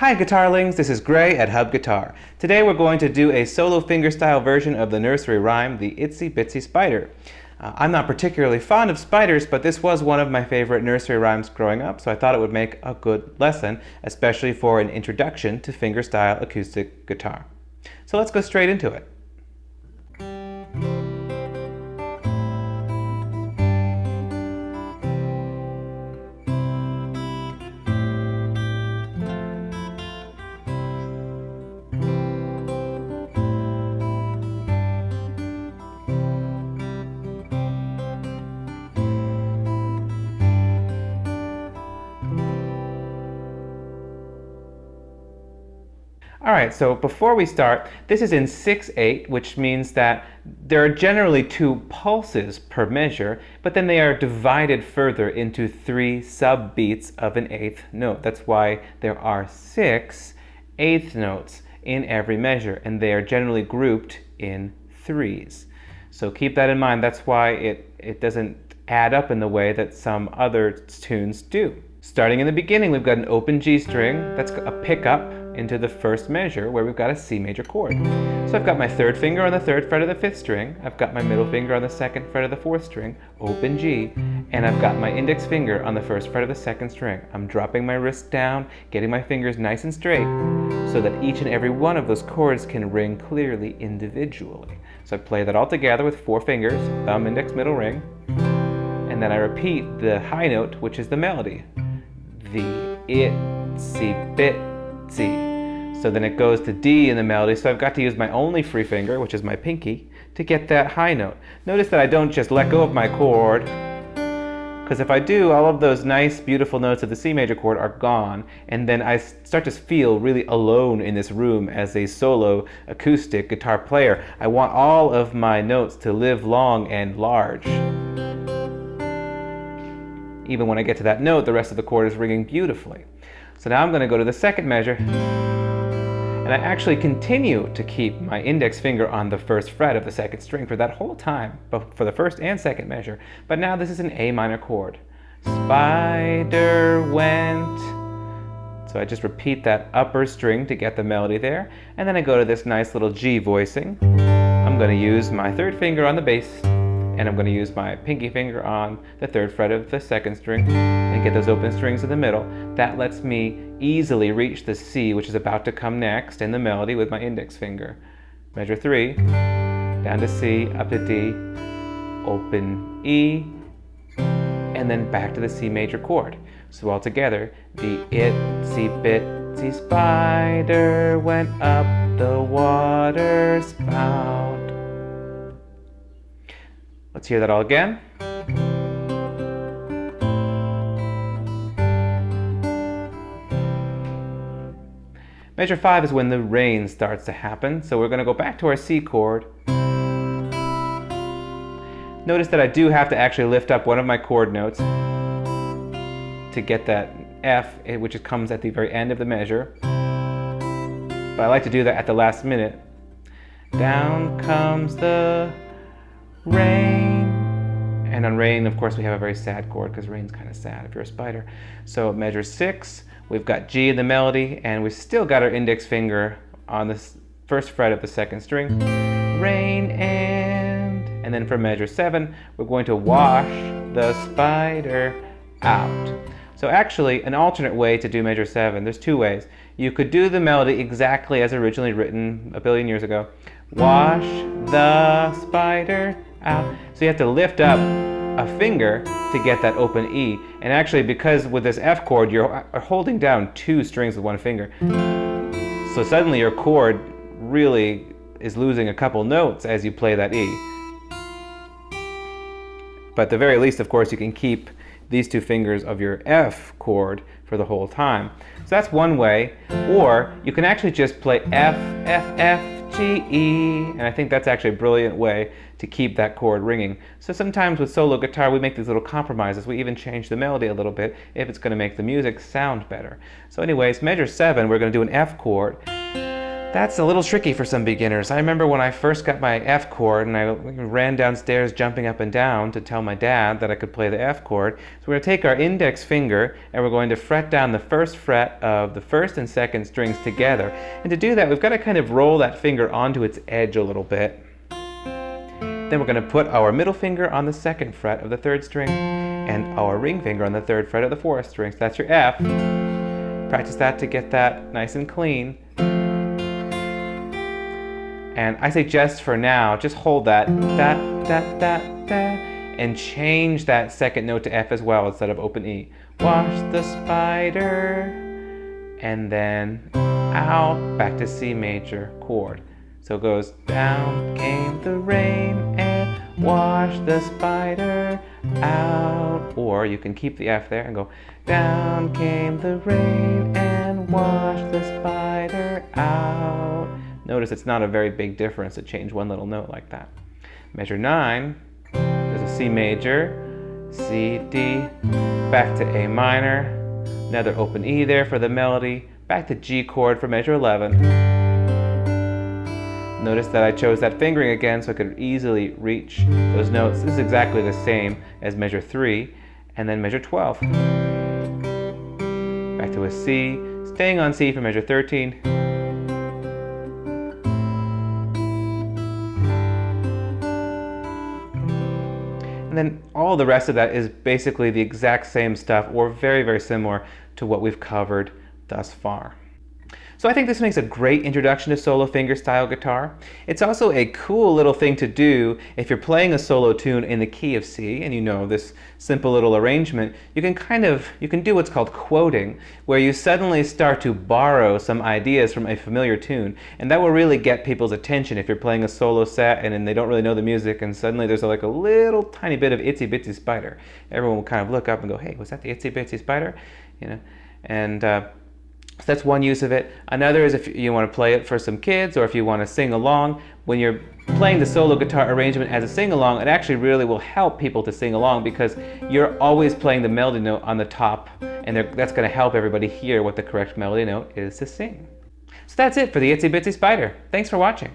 Hi guitarlings, this is Gray at Hub Guitar. Today we're going to do a solo fingerstyle version of the nursery rhyme, the Itsy Bitsy Spider. I'm not particularly fond of spiders, but this was one of my favorite nursery rhymes growing up, so I thought it would make a good lesson, especially for an introduction to fingerstyle acoustic guitar. So let's go straight into it. Alright, so before we start, this is in 6/8, which means that there are generally 2 pulses per measure, but then they are divided further into 3 sub-beats of an 8th note. That's why there are 6 eighth notes in every measure, and they are generally grouped in 3s. So keep that in mind. That's why it doesn't add up in the way that some other tunes do. Starting in the beginning, we've got an open G string. That's a pickup into the first measure where we've got a C major chord. So I've got my 3rd finger on the 3rd fret of the 5th string, I've got my middle finger on the 2nd fret of the 4th string, open G, and I've got my index finger on the 1st fret of the 2nd string. I'm dropping my wrist down, getting my fingers nice and straight, so that each and every one of those chords can ring clearly individually. So I play that all together with 4 fingers, thumb, index, middle, ring, and then I repeat the high note, which is the melody. The itsy bitsy. So then it goes to D in the melody, so I've got to use my only free finger, which is my pinky, to get that high note. Notice that I don't just let go of my chord, because if I do, all of those nice, beautiful notes of the C major chord are gone, and then I start to feel really alone in this room as a solo acoustic guitar player. I want all of my notes to live long and large. Even when I get to that note, the rest of the chord is ringing beautifully. So now I'm going to go to the 2nd measure, and I actually continue to keep my index finger on the 1st fret of the 2nd string for that whole time, but for the 1st and 2nd measure. But now this is an A minor chord. Spider went. So I just repeat that upper string to get the melody there, and then I go to this nice little G voicing. I'm going to use my 3rd finger on the bass, and I'm going to use my pinky finger on the 3rd fret of the 2nd string and get those open strings in the middle. That lets me easily reach the C, which is about to come next in the melody, with my index finger. Measure 3, down to C, up to D, open E, and then back to the C major chord. So all together, the itsy bitsy spider went up the water spout. Let's hear that all again. Measure 5 is when the rain starts to happen, so we're going to go back to our C chord. Notice that I do have to actually lift up one of my chord notes to get that F, which comes at the very end of the measure. But I like to do that at the last minute. Down comes the rain. And on rain, of course, we have a very sad chord, because rain's kind of sad if you're a spider. So measure 6, we've got G in the melody, and we've still got our index finger on the 1st fret of the 2nd string. Rain and then for measure 7, we're going to wash the spider out. So actually, an alternate way to do measure 7, there's 2 ways. You could do the melody exactly as originally written a billion years ago. Wash the spider out. So you have to lift up a finger to get that open E. And actually, because with this F chord, you're holding down 2 strings with 1 finger. So suddenly your chord really is losing a couple notes as you play that E. But at the very least, of course, you can keep these 2 fingers of your F chord for the whole time. So that's one way. Or you can actually just play F, F, F, G, E, and I think that's actually a brilliant way to keep that chord ringing. So sometimes with solo guitar, we make these little compromises. We even change the melody a little bit if it's going to make the music sound better. So anyways, measure 7, we're going to do an F chord. That's a little tricky for some beginners. I remember when I first got my F chord and I ran downstairs jumping up and down to tell my dad that I could play the F chord. So we're going to take our index finger and we're going to fret down the first fret of the first and second strings together. And to do that, we've got to kind of roll that finger onto its edge a little bit. Then we're going to put our middle finger on the second fret of the third string and our ring finger on the third fret of the fourth string. So that's your F. Practice that to get that nice and clean. And I say just for now, just hold that da, da, da, da, and change that second note to F as well instead of open E. Wash the spider, and then out, back to C major chord. So it goes down came the rain and washed the spider out. Or you can keep the F there and go down came the rain and washed the spider out. Notice it's not a very big difference to change one little note like that. Measure 9, there's a C major, C, D, back to A minor, another open E there for the melody, back to G chord for measure 11. Notice that I chose that fingering again so I could easily reach those notes. This is exactly the same as measure 3, and then measure 12. Back to a C, staying on C for measure 13. And then all the rest of that is basically the exact same stuff or very, very similar to what we've covered thus far. So I think this makes a great introduction to solo fingerstyle guitar. It's also a cool little thing to do if you're playing a solo tune in the key of C and you know this simple little arrangement. You can do what's called quoting, where you suddenly start to borrow some ideas from a familiar tune, and that will really get people's attention if you're playing a solo set and then they don't really know the music and suddenly there's like a little tiny bit of Itsy Bitsy Spider. Everyone will kind of look up and go, hey, was that the Itsy Bitsy Spider? You know, and so that's one use of it. Another is if you want to play it for some kids or if you want to sing along. When you're playing the solo guitar arrangement as a sing-along, it actually really will help people to sing along because you're always playing the melody note on the top, and that's going to help everybody hear what the correct melody note is to sing. So that's it for the Itsy Bitsy Spider. Thanks for watching.